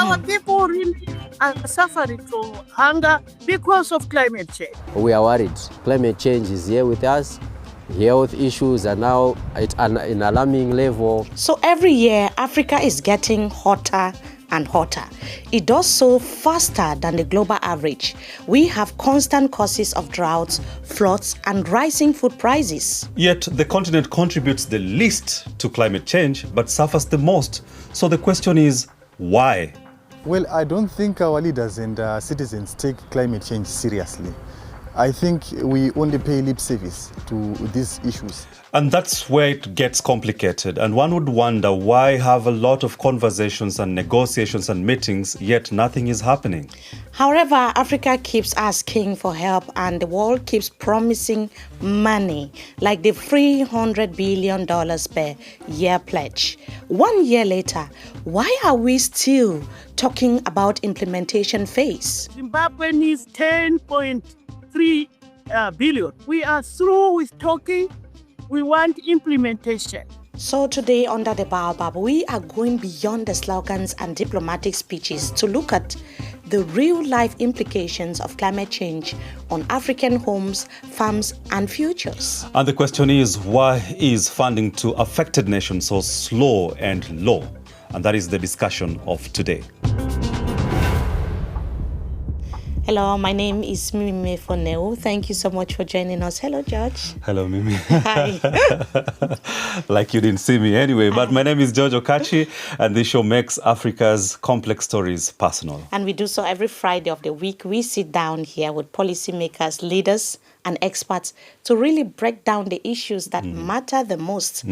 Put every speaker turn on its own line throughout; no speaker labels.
Our people really are suffering from hunger because of climate change.
We are worried. Climate change is here with us. Health issues are now at an alarming level.
So every year, Africa is getting hotter and hotter. It does so faster than the global average. We have constant causes of droughts, floods, and rising food prices.
Yet the continent contributes the least to climate change, but suffers the most. So the question is, why?
Well, I don't think our leaders and citizens take climate change seriously. I think we only pay lip service to these issues.
And that's where it gets complicated. And one would wonder why have a lot of conversations and negotiations and meetings, yet nothing is happening.
However, Africa keeps asking for help and the world keeps promising money, like the $300 billion per year pledge. 1 year later, why are we still talking about implementation phase?
Zimbabwe needs 10.3 billion. We are through with talking. We want implementation.
So today, Under the Baobab, we are going beyond the slogans and diplomatic speeches to look at the real-life implications of climate change on African homes, farms, and futures.
And the question is, why is funding to affected nations so slow and low? And that is the discussion of today.
Hello, my name is Mimi Foneu. Thank you so much for joining us. Hello, George.
Hello, Mimi.
Hi.
Like you didn't see me anyway, but my name is George Okachi, and this show makes Africa's complex stories personal.
And we do so every Friday of the week. We sit down here with policymakers, leaders, and experts to really break down the issues that matter the most.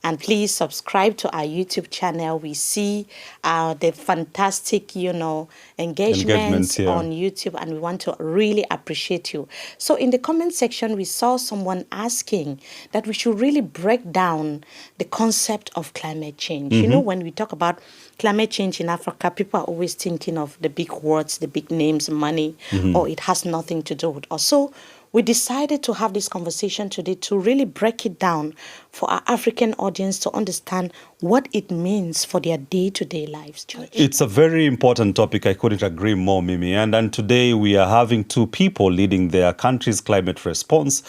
And please subscribe to our YouTube channel. We see the fantastic, engagements on YouTube, and we want to really appreciate you. So in the comment section, we saw someone asking that we should really break down the concept of climate change. You know, when we talk about climate change in Africa, people are always thinking of the big words, the big names, money, or it has nothing to do with us. So we decided to have this conversation today to really break it down for our African audience to understand what it means for their day-to-day lives, George.
It's a very important topic. I couldn't agree more, Mimi. And today we are having two people leading their country's climate response.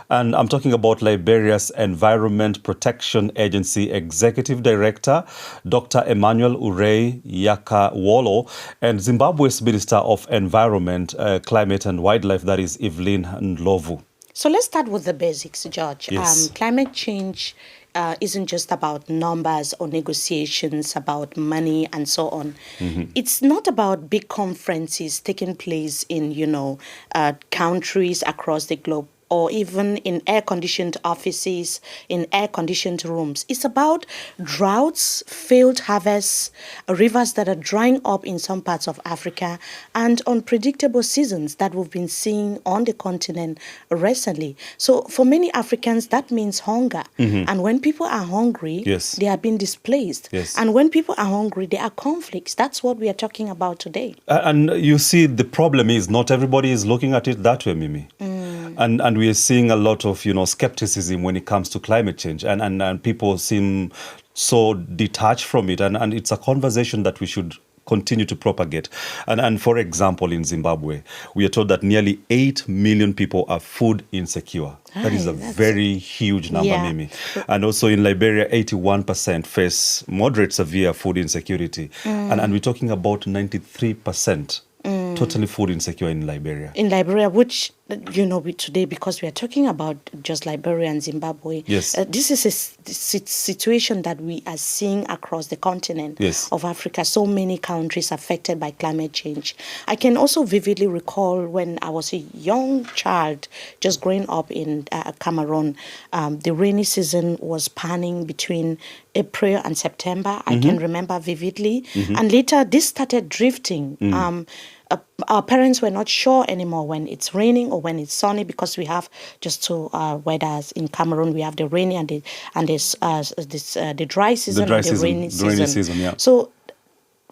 And I'm talking about Liberia's Environment Protection Agency Executive Director, Dr. Emmanuel Urey Yakawolo, and Zimbabwe's Minister of Environment, Climate and Wildlife, that is Evelyn Ndlovu.
So let's start with the basics, George.
Yes.
Climate change isn't just about numbers or negotiations, about money and so on. It's not about big conferences taking place in, countries across the globe, or even in air-conditioned offices, in air-conditioned rooms. It's about droughts, failed harvests, rivers that are drying up in some parts of Africa, and unpredictable seasons that we've been seeing on the continent recently. So for many Africans, that means hunger. And when people are hungry, they are being displaced. And when people are hungry, there are conflicts. That's what we are talking about today.
And you see, the problem is not everybody is looking at it that way, Mimi. And we are seeing a lot of, skepticism when it comes to climate change. And people seem so detached from it. And it's a conversation that we should continue to propagate. And for example, in Zimbabwe, we are told that nearly 8 million people are food insecure. That is a very huge number, Mimi. And also in Liberia, 81% face moderate severe food insecurity. And we're talking about 93%. Totally food insecure in Liberia.
In Liberia, which, today, because we are talking about just Liberia and Zimbabwe, this is a situation that we are seeing across the continent of Africa. So many countries affected by climate change. I can also vividly recall when I was a young child, just growing up in Cameroon, the rainy season was panning between April and September. I can remember vividly. And later, this started drifting. Our parents were not sure anymore when it's raining or when it's sunny, because we have just two weathers in Cameroon. We have the rainy and the dry season and the rainy season.
So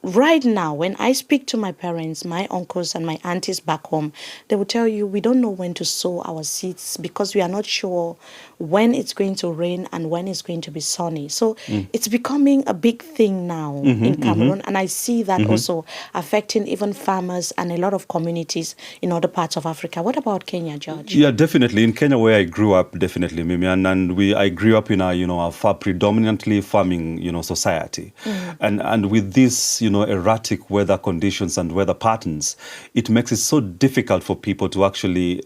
right now, when I speak to my parents, my uncles and my aunties back home, they will tell you we don't know when to sow our seeds because we are not sure when it's going to rain and when it's going to be sunny. So it's becoming a big thing now in Cameroon. And I see that also affecting even farmers and a lot of communities in other parts of Africa. What about Kenya, George?
Yeah, definitely. In Kenya, where I grew up, definitely, Mimi, and I grew up in a predominantly farming, society, and with this, erratic weather conditions and weather patterns, it makes it so difficult for people to actually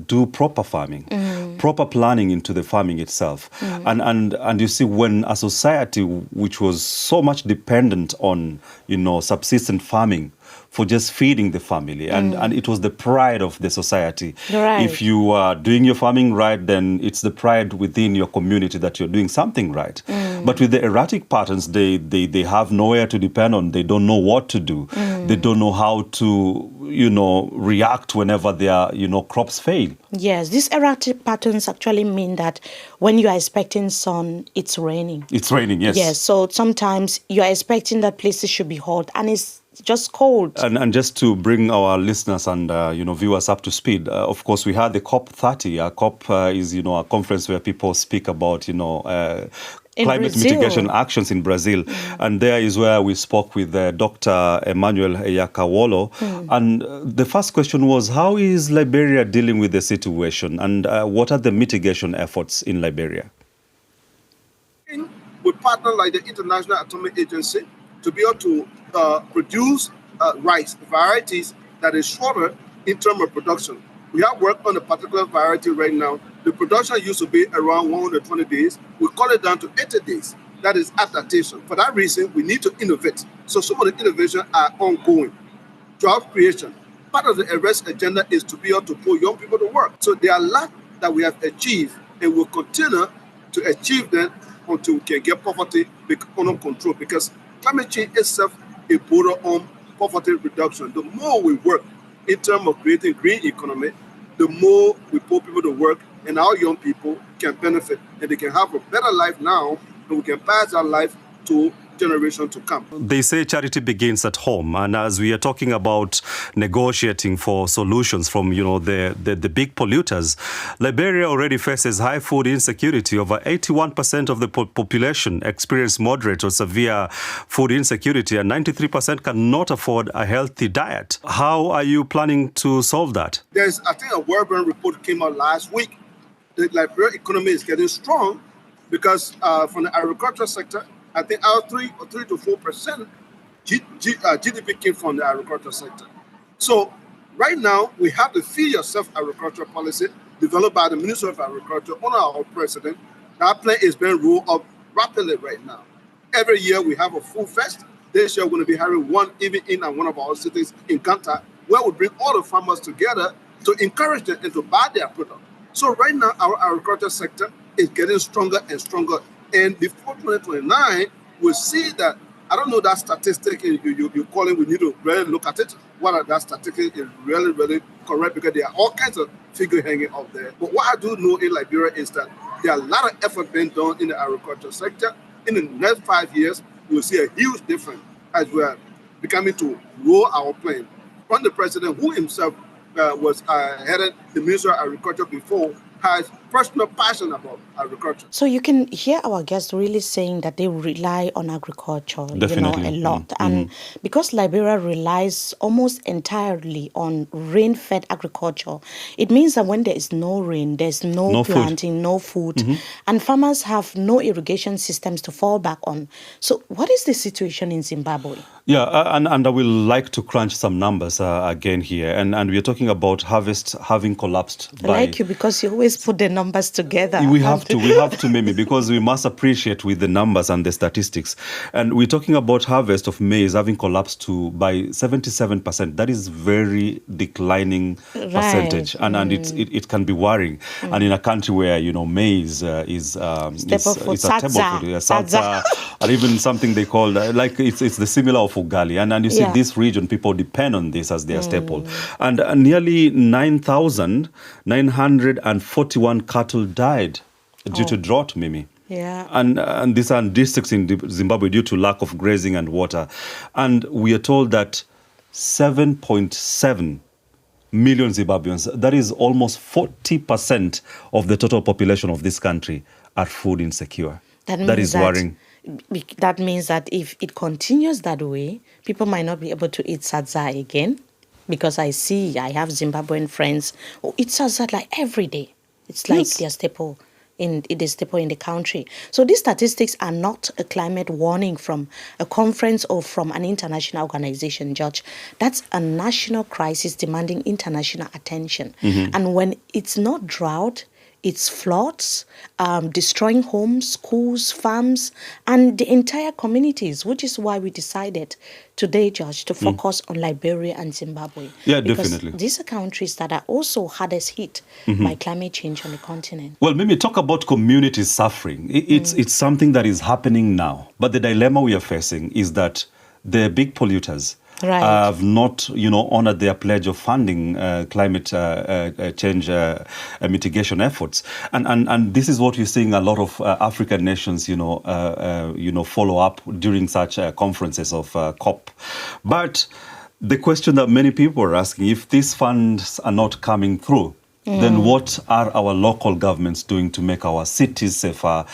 do proper farming, proper planning into the farming itself, and you see, when a society which was so much dependent on, subsistent farming for just feeding the family. And it was the pride of the society.
Right.
If you are doing your farming right, then it's the pride within your community that you're doing something right. But with the erratic patterns, they have nowhere to depend on. They don't know what to do. They don't know how to, react whenever their, crops fail.
Yes, these erratic patterns actually mean that when you are expecting sun, it's raining.
It's raining, yes.
Yes, so sometimes you are expecting that places should be hot and it's just cold.
And just to bring our listeners and viewers up to speed, of course, we had the COP30. COP is a conference where people speak about climate mitigation actions in Brazil. And there is where we spoke with Dr. Emmanuel Yakawolo. And the first question was, how is Liberia dealing with the situation? And what are the mitigation efforts in Liberia?
We partner like the International Atomic Agency to be able to produce rice varieties that is shorter in terms of production. We have worked on a particular variety right now. The production used to be around 120 days. We call it down to 80 days. That is adaptation. For that reason, we need to innovate. So some of the innovations are ongoing. Job creation. Part of the arrest agenda is to be able to put young people to work. So there are a lot that we have achieved and will continue to achieve them until we can get poverty under control, because climate change itself is border on poverty reduction. The more we work in terms of creating green economy, the more we put people to work, and our young people can benefit, and they can have a better life now, and we can pass our life to generation to come.
They say charity begins at home, and as we are talking about negotiating for solutions from the big polluters, Liberia already faces high food insecurity. Over 81% of the population experience moderate or severe food insecurity, and 93% cannot afford a healthy diet. How are you planning to solve that?
There's, I think, a World Bank report came out last week. The Liberia economy is getting strong because from the agricultural sector, I think our 3 to 4% GDP came from the agricultural sector. So right now, we have the Feed Yourself agriculture policy developed by the Minister of Agriculture under our president. That plan is being rolled up rapidly right now. Every year, we have a food fest. This year, we're going to be having one even in one of our cities in Kanta, where we bring all the farmers together to encourage them and to buy their product. So right now, our agriculture sector is getting stronger and stronger. And before 2029, we'll see that, I don't know that statistic you call it, we need to really look at it, whether that statistic is really, really correct, because there are all kinds of figures hanging out there. But what I do know in Liberia is that there are a lot of effort being done in the agriculture sector. In the next 5 years, we'll see a huge difference as we are becoming to roll our plan. From the president, who himself was headed the Ministry of Agriculture before, has personal passion about agriculture.
So you can hear our guests really saying that they rely on agriculture,
Definitely.
A lot. And because Liberia relies almost entirely on rain-fed agriculture, it means that when there is no rain, there's no planting,
food.
no food, and farmers have no irrigation systems to fall back on. So what is the situation in Zimbabwe?
Yeah, and I will like to crunch some numbers again here. And we are talking about harvest having collapsed.
I like you because you always put the numbers together.
We have to, Mimi, because we must appreciate with the numbers and the statistics. And we're talking about harvest of maize having collapsed by 77%. That is very declining percentage. And it can be worrying. And in a country where, maize is a staple food, sadza, or even something they call, like it's the similar of ugali. And you see this region, people depend on this as their staple. And nearly 9,941 cattle died due to drought, Mimi.
Yeah.
And these are districts in Zimbabwe due to lack of grazing and water. And we are told that 7.7 million Zimbabweans, that is almost 40% of the total population of this country, are food insecure. That is worrying.
That means that if it continues that way, people might not be able to eat sadza again. Because I have Zimbabwean friends who eat sadza like every day. It's like their staple. It is staple in the country. So these statistics are not a climate warning from a conference or from an international organization, George. That's a national crisis demanding international attention. And when it's not drought, it's floods, destroying homes, schools, farms, and the entire communities, which is why we decided today, George, to focus on Liberia and Zimbabwe.
Yeah,
because
definitely.
These are countries that are also hardest hit by climate change on the continent.
Well, Mimi, talk about communities suffering. It's something that is happening now. But the dilemma we are facing is that the big polluters have not, honored their pledge of funding climate change mitigation efforts, and this is what we're seeing a lot of African nations, follow up during such conferences of COP. But the question that many people are asking, if these funds are not coming through, then what are our local governments doing to make our cities safer,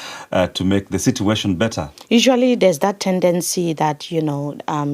to make the situation better?
Usually there's that tendency that,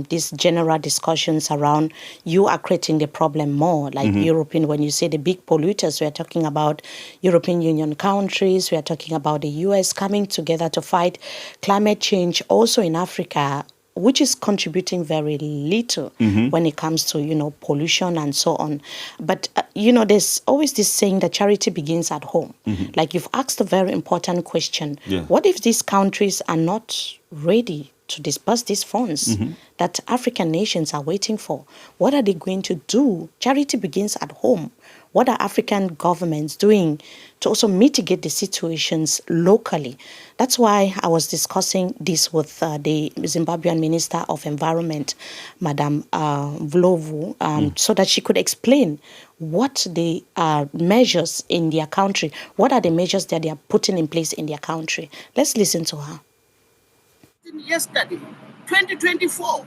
these general discussions around you are creating the problem more. Like European, when you say the big polluters, we are talking about European Union countries, we are talking about the US coming together to fight climate change also in Africa, which is contributing very little when it comes to, pollution and so on. But, there's always this saying that charity begins at home. Like you've asked a very important question.
Yeah.
What if these countries are not ready to disperse these funds that African nations are waiting for? What are they going to do? Charity begins at home. What are African governments doing to also mitigate the situations locally? That's why I was discussing this with the Zimbabwean Minister of Environment, Madam Vlovu, so that she could explain what the measures in their country, what are the measures that they are putting in place in their country. Let's listen to her.
Yesterday, 2024,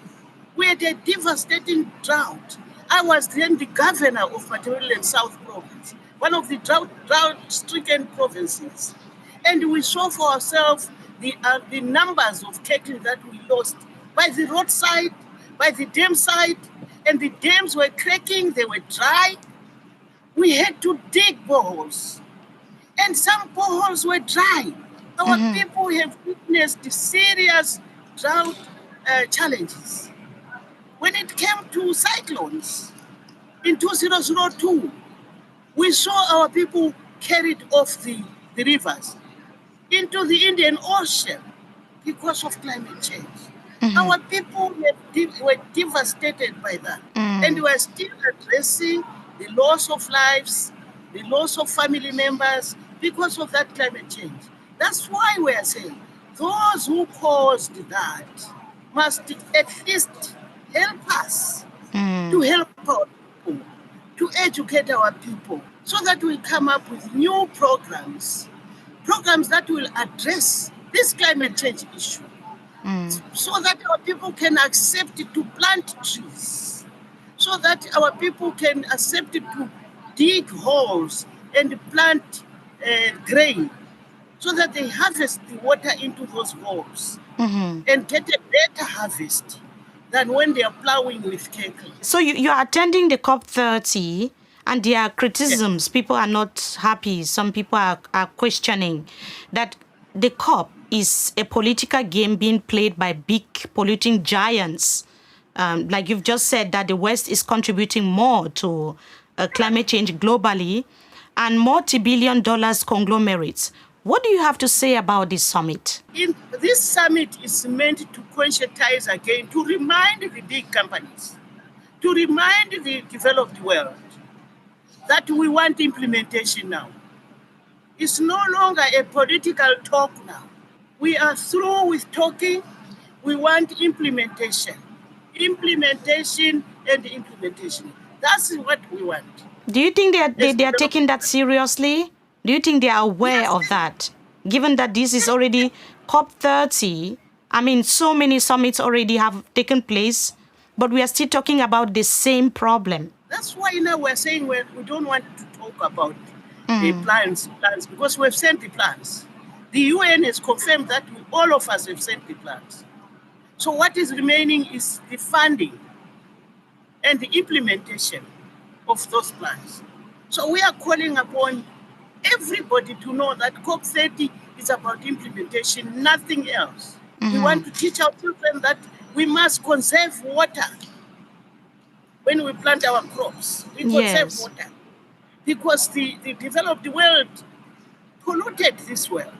we had a devastating drought. I was then the governor of Matabeleland South Province, one of the drought-stricken provinces. And we saw for ourselves the numbers of cattle that we lost by the roadside, by the dam side, and the dams were cracking, they were dry. We had to dig boreholes, and some boreholes were dry. Our people have witnessed serious drought challenges. When it came to cyclones in 2002, we saw our people carried off the rivers into the Indian Ocean because of climate change. Our people were devastated by that. And we are still addressing the loss of lives, the loss of family members because of that climate change. That's why we are saying those who caused that must at least help us to help our people, to educate our people, so that we come up with new programs that will address this climate change issue, so that our people can accept it to plant trees, so that our people can accept it to dig holes and plant grain, so that they harvest the water into those holes and get a better harvest than when they are plowing with cattle.
So you are attending the COP30 and there are criticisms. Yes. People are not happy. Some people are questioning that the COP is a political game being played by big polluting giants. Like you've just said, that the West is contributing more to climate change globally and multi-billion dollars conglomerates. What do you have to say about this summit?
This summit is meant to conscientize again, to remind the big companies, to remind the developed world that we want implementation now. It's no longer a political talk now. We are through with talking. We want implementation. Implementation and implementation. That's what we want.
Do you think they are taking that seriously? Do you think they are aware of that? given that this is already COP30. I mean, so many summits already have taken place, but we are still talking about the same problem.
That's why now we're saying we don't want to talk about the plans, because we've sent the plans. The UN has confirmed that all of us have sent the plans. So what is remaining is the funding and the implementation of those plans. So we are calling upon everybody to know that COP30 is about implementation, nothing else. We want to teach our children that we must conserve water when we plant our crops. We conserve water because the developed world polluted this world.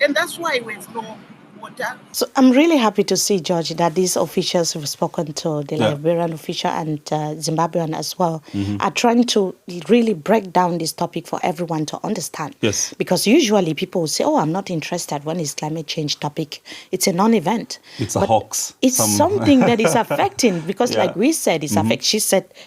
And that's why we have no water.
So I'm really happy to see, George, that these officials have spoken to the Liberian official and Zimbabwean as well, are trying to really break down this topic for everyone to understand.
Yes.
Because usually people will say, oh, I'm not interested when it's climate change topic. It's a non-event.
It's a hoax.
It's something that is affecting, because like we said, it's affecting.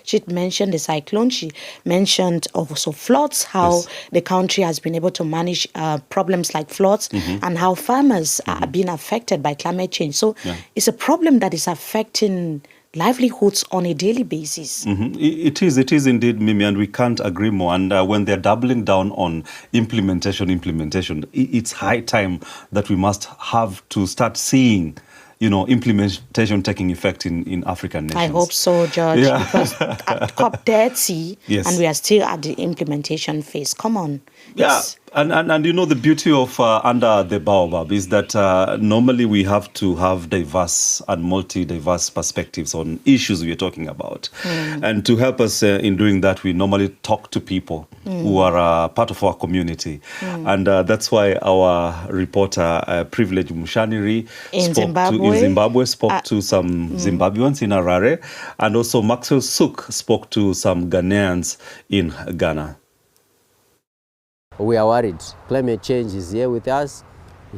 She mentioned the cyclone. She mentioned also floods, how the country has been able to manage problems like floods, and how farmers are being affected by climate change. So it's a problem that is affecting livelihoods on a daily basis.
It is indeed, Mimi, and we can't agree more. And when they're doubling down on implementation, it's high time that we must have to start seeing, implementation taking effect in African nations.
I hope so, George, because at COP30, and we are still at the implementation phase. Come on.
Yes. And the beauty of Under the Baobab is that normally we have to have diverse and multi-diverse perspectives on issues we are talking about. And to help us in doing that, we normally talk to people who are part of our community. And that's why our reporter, Privilege Mushaniri, in Zimbabwe spoke to some Zimbabweans in Harare, and also Maxwell Sook spoke to some Ghanaians in Ghana.
We are worried. Climate change is here with us.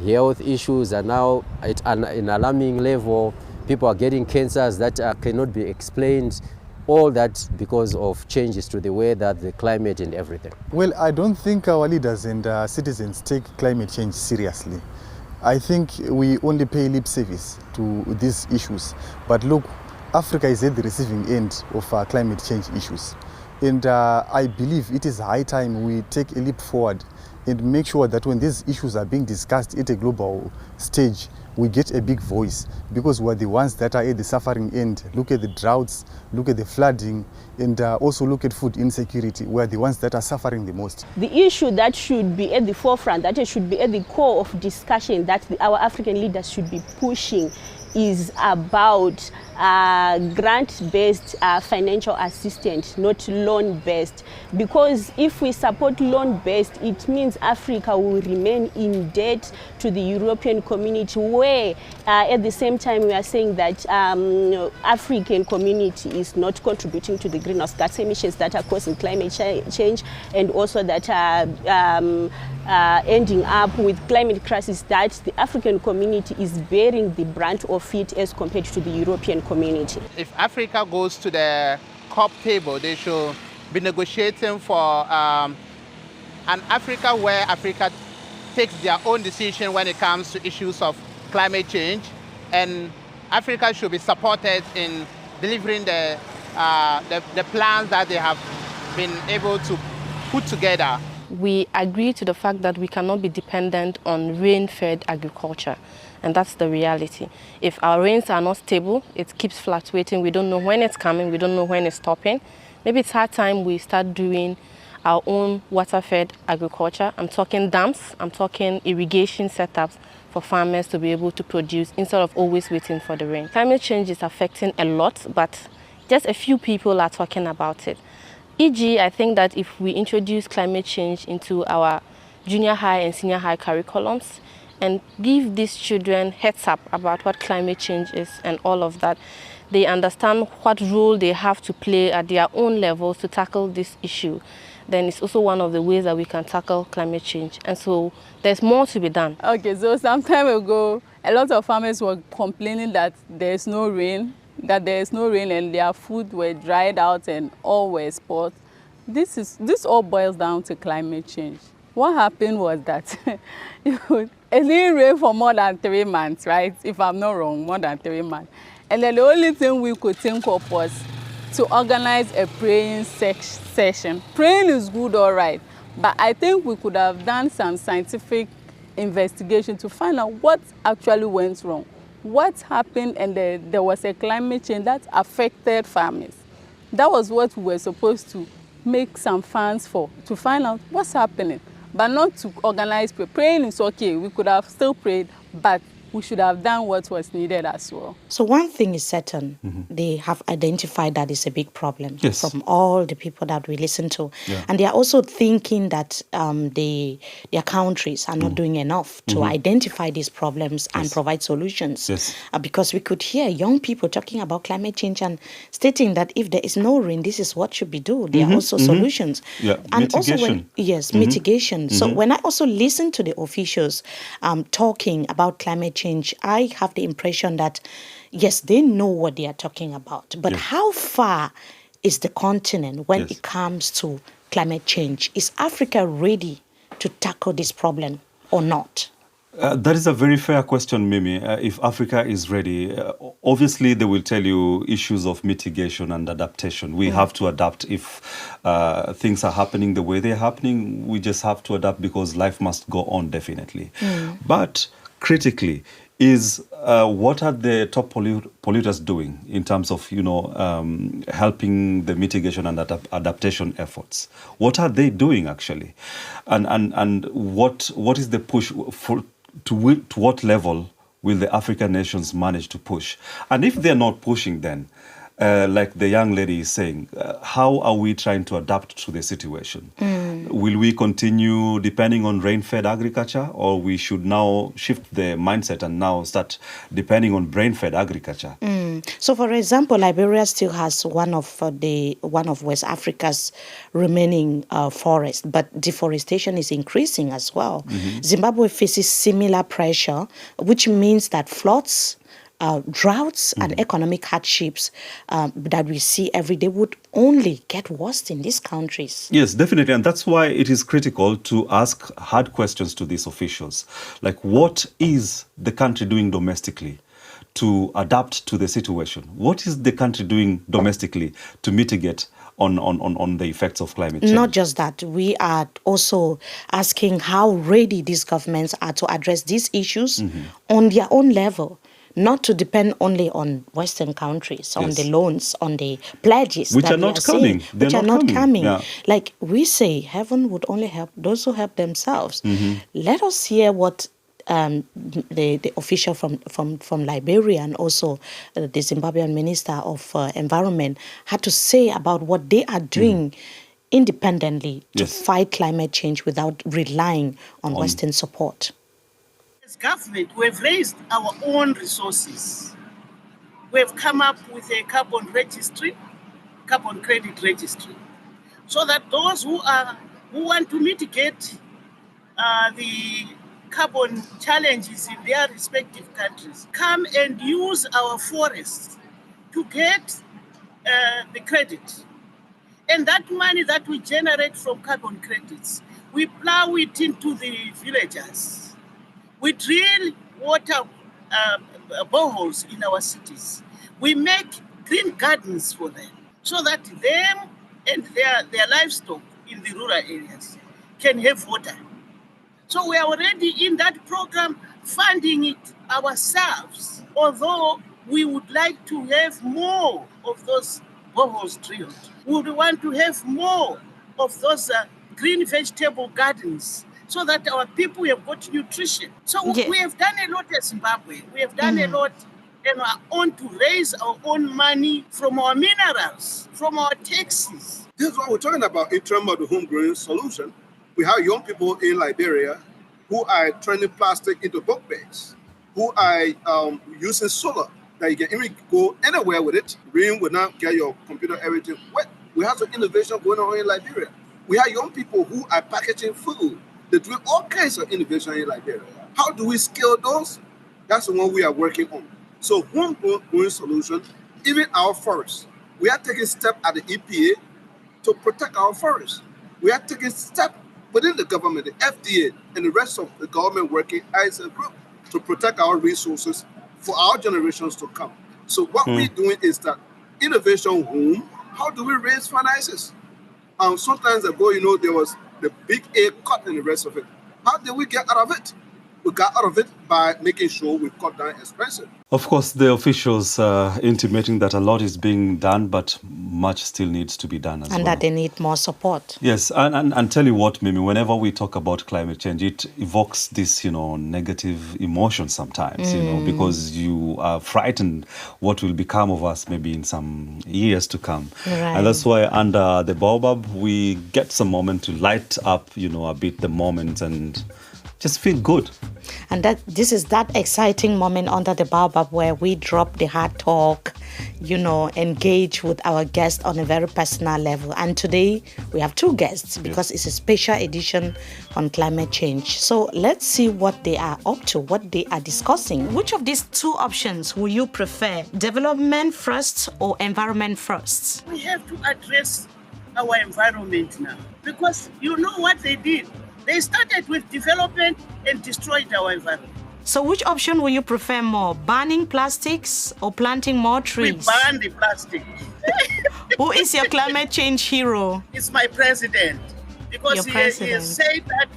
Health issues are now at an alarming level. People are getting cancers that cannot be explained. All that because of changes to the weather, the climate and everything.
Well, I don't think our leaders and citizens take climate change seriously. I think we only pay lip service to these issues. But look, Africa is at the receiving end of climate change issues. And I believe it is high time we take a leap forward and make sure that when these issues are being discussed at a global stage, we get a big voice, because we're the ones that are at the suffering end. Look at the droughts, look at the flooding, and also look at food insecurity. We're the ones that are suffering the most.
The issue that should be at the forefront, that it should be at the core of discussion that our African leaders should be pushing is about grant-based financial assistance, not loan-based. Because if we support loan-based, it means Africa will remain in debt to the European community, where at the same time we are saying that African community is not contributing to the greenhouse gas emissions that are causing climate change, and also that are ending up with climate crisis that the African community is bearing the brunt of it as compared to the European community.
If Africa goes to the COP table, they should be negotiating for an Africa where Africa takes their own decision when it comes to issues of climate change, and Africa should be supported in delivering the plans that they have been able to put together.
We agree to the fact that we cannot be dependent on rain-fed agriculture, and that's the reality. If our rains are not stable, it keeps fluctuating. We don't know when it's coming, we don't know when it's stopping. Maybe it's hard time we start doing our own water-fed agriculture. I'm talking dams, I'm talking irrigation setups for farmers to be able to produce instead of always waiting for the rain. Climate change is affecting a lot, but just a few people are talking about it. E.g., I think that if we introduce climate change into our junior high and senior high curriculums and give these children heads up about what climate change is and all of that, they understand what role they have to play at their own levels to tackle this issue, then it's also one of the ways that we can tackle climate change. And so there's more to be done.
Okay, so some time ago, a lot of farmers were complaining that there's no rain, and their food were dried out and all were spoiled. This all boils down to climate change. what happened was that it didn't rain for more than 3 months, right? If I'm not wrong, more than 3 months. And then the only thing we could think of was to organize a praying session. Praying is good, all right, but I think we could have done some scientific investigation to find out what actually went wrong, what happened, and there was a climate change that affected farmers. That was what we were supposed to make some funds for, to find out what's happening, but not to organize praying. Is okay, we could have still prayed, but we should have done what was needed as well.
So one thing is certain, they have identified that it's a big problem from all the people that we listen to.
Yeah.
And they are also thinking that their countries are not doing enough to identify these problems and provide solutions. Because we could hear young people talking about climate change and stating that if there is no rain, this is what should be done. There are also solutions.
Yeah.
And
mitigation.
also mitigation. So when I also listen to the officials talking about climate change, I have the impression that, yes, they know what they are talking about. But how far is the continent when it comes to climate change? Is Africa ready to tackle this problem or not?
That is a very fair question, Mimi. If Africa is ready, obviously they will tell you issues of mitigation and adaptation. We have to adapt. If things are happening the way they're happening, we just have to adapt because life must go on, definitely. But critically, is what are the top polluters doing in terms of, helping the mitigation and adaptation efforts? What are they doing actually? And what is the push for? To what level will the African nations manage to push? And if they're not pushing, then, like the young lady is saying, how are we trying to adapt to the situation? Will we continue depending on rain-fed agriculture, or we should now shift the mindset and now start depending on brain-fed agriculture?
So, for example, Liberia still has one of West Africa's remaining forests, but deforestation is increasing as well. Zimbabwe faces similar pressure, which means that floods, droughts and economic hardships that we see every day would only get worse in these countries.
Yes, definitely. And that's why it is critical to ask hard questions to these officials. Like, what is the country doing domestically to adapt to the situation? What is the country doing domestically to mitigate on the effects of climate change?
Not just that, we are also asking how ready these governments are to address these issues on their own level, not to depend only on Western countries, on the loans, on the pledges
which
that
are not coming.
Which are not coming.
Yeah.
Like we say, heaven would only help those who help themselves. Let us hear what the official from Liberia and also the Zimbabwean Minister of Environment had to say about what they are doing independently to fight climate change without relying on Western support.
As government, we have raised our own resources. We have come up with a carbon registry, carbon credit registry, so that those who want to mitigate the carbon challenges in their respective countries come and use our forests to get the credit. And that money that we generate from carbon credits, we plow it into the villages. We drill water boreholes in our cities. We make green gardens for them so that them and their livestock in the rural areas can have water. So we are already in that program funding it ourselves, although we would like to have more of those boreholes drilled. We would want to have more of those green vegetable gardens so that our people have got nutrition. So we have done a lot at Zimbabwe. We have done a lot and are on to raise our own money from our minerals, from our taxes.
This is what we're talking about in terms of the homegrown solution. We have young people in Liberia who are turning plastic into book bags, who are using solar that you can even go anywhere with it. Rain will not get your computer, everything wet. We have some innovation going on in Liberia. We have young people who are packaging food. They're doing all kinds of innovation in Liberia. How do we scale those? That's the one we are working on. So homegrown solution, even our forests. We are taking steps at the EPA to protect our forests. We are taking steps within the government, the FDA, and the rest of the government working as a group to protect our resources for our generations to come. So what we're doing is that innovation home, how do we raise finances? Sometimes ago, there was the big A cut and the rest of it. How did we get out of it? We got out of it by making sure we cut down expenses.
Of course, the officials are intimating that a lot is being done, but much still needs to be done as well.
And that they need more support.
Yes, and tell you what, Mimi, whenever we talk about climate change, it evokes this, negative emotion sometimes, because you are frightened what will become of us maybe in some years to come.
Right.
And that's why under the Baobab, we get some moment to light up, a bit the moment and just feel good.
And this is that exciting moment under the Baobab where we drop the hard talk, engage with our guests on a very personal level. And today we have two guests because it's a special edition on climate change. So let's see what they are up to, what they are discussing. Which of these two options will you prefer? Development first or environment first?
We have to address our environment now because you know what they did. They started with development and destroyed our environment.
So which option will you prefer more? Banning plastics or planting more trees?
We ban the plastic.
Who is your climate change hero?
It's my president. Because he said that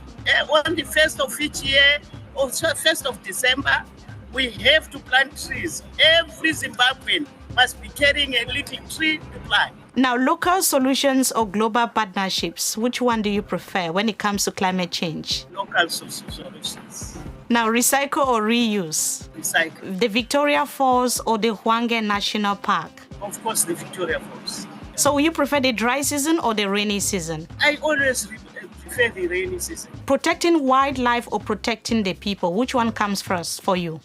on the 1st of each year, or 1st of December, we have to plant trees. Every Zimbabwean must be carrying a little tree to plant.
Now, local solutions or global partnerships, which one do you prefer when it comes to climate change?
Local solutions.
Now, recycle or reuse?
Recycle.
The Victoria Falls or the Hwange National Park?
Of course, the Victoria Falls.
So, will you prefer the dry season or the rainy season?
I always prefer the rainy season.
Protecting wildlife or protecting the people, which one comes first for you?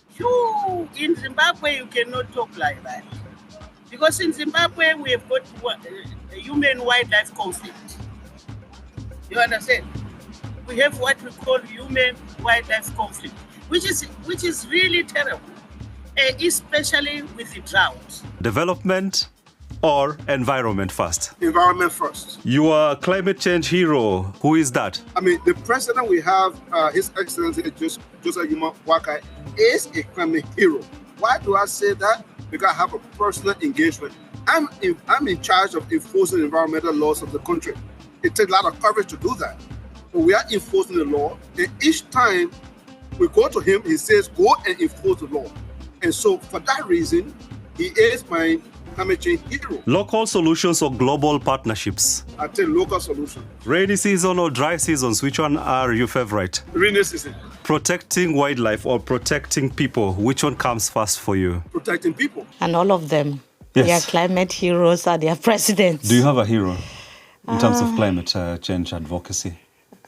In Zimbabwe, you cannot talk like that. Because in Zimbabwe, we have got a human-wildlife conflict. You understand? We have what we call human-wildlife conflict, which is really terrible, especially with the drought.
Development or environment first?
Environment first.
You are a climate change hero. Who is that?
The president we have, His Excellency Joseph Waka, is a climate hero. Why do I say that? Because I have a personal engagement. I'm in charge of enforcing environmental laws of the country. It takes a lot of courage to do that. But we are enforcing the law, and each time we go to him, he says, go and enforce the law. And so for that reason, he is my climate change hero.
Local solutions or global partnerships?
I take local solutions.
Rainy season or dry seasons, which one are your favorite?
Rainy season.
Protecting wildlife or protecting people, which one comes first for you?
Protecting people.
And all of them.
Yes.
Their climate heroes are their presidents.
Do you have a hero in terms of climate change advocacy?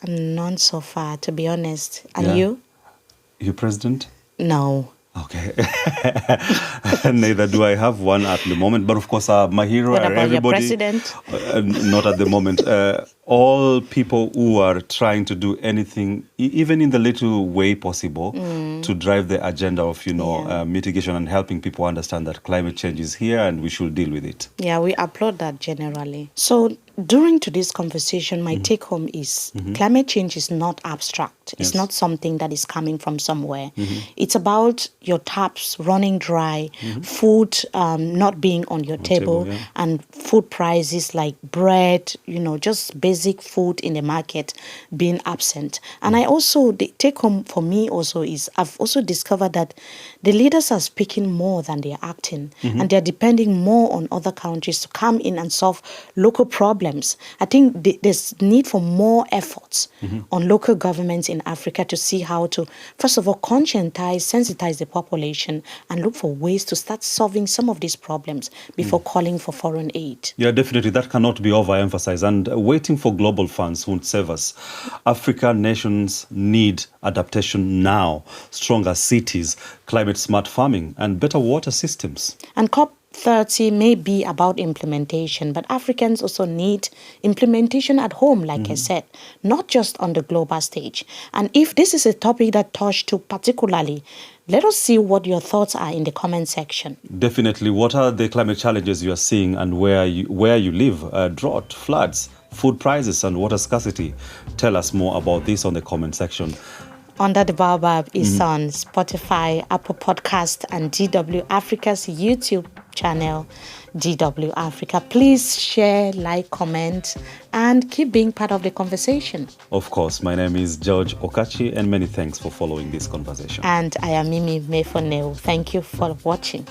None so far, to be honest. And you?
Your president?
No.
Okay. Neither do I have one at the moment. But of course, my hero
What
are
about
everybody.
Your president?
Not at the moment. All people who are trying to do anything, even in the little way possible, to drive the agenda of, mitigation and helping people understand that climate change is here and we should deal with it.
Yeah, we applaud that generally. So during today's conversation, my take home is climate change is not abstract. It's not something that is coming from somewhere. It's about your taps running dry, food not being on your table, and food prices like bread, just basic food in the market being absent. And I also, the take home for me also is I've also discovered that the leaders are speaking more than they are acting, and they're depending more on other countries to come in and solve local problems. I think there's need for more efforts on local governments in Africa to see how to, first of all, sensitize the population and look for ways to start solving some of these problems before calling for foreign aid.
Yeah, definitely. That cannot be overemphasized. And waiting for global funds won't save us. African nations need adaptation now, stronger cities, climate-smart farming, and better water systems.
And COP30 may be about implementation, but Africans also need implementation at home, like I said, not just on the global stage. And if this is a topic that touched to particularly, let us see what your thoughts are in the comment section.
Definitely. What are the climate challenges you are seeing and where you live? Drought, floods, food prices and water scarcity. Tell us more about this on the comment section.
Under the Baobab is on Spotify, Apple Podcast, and DW Africa's YouTube channel, DW Africa. Please share, like, comment, and keep being part of the conversation.
Of course, my name is George Okachi, and many thanks for following this conversation.
And I am Mimi Mefoneo. Thank you for watching.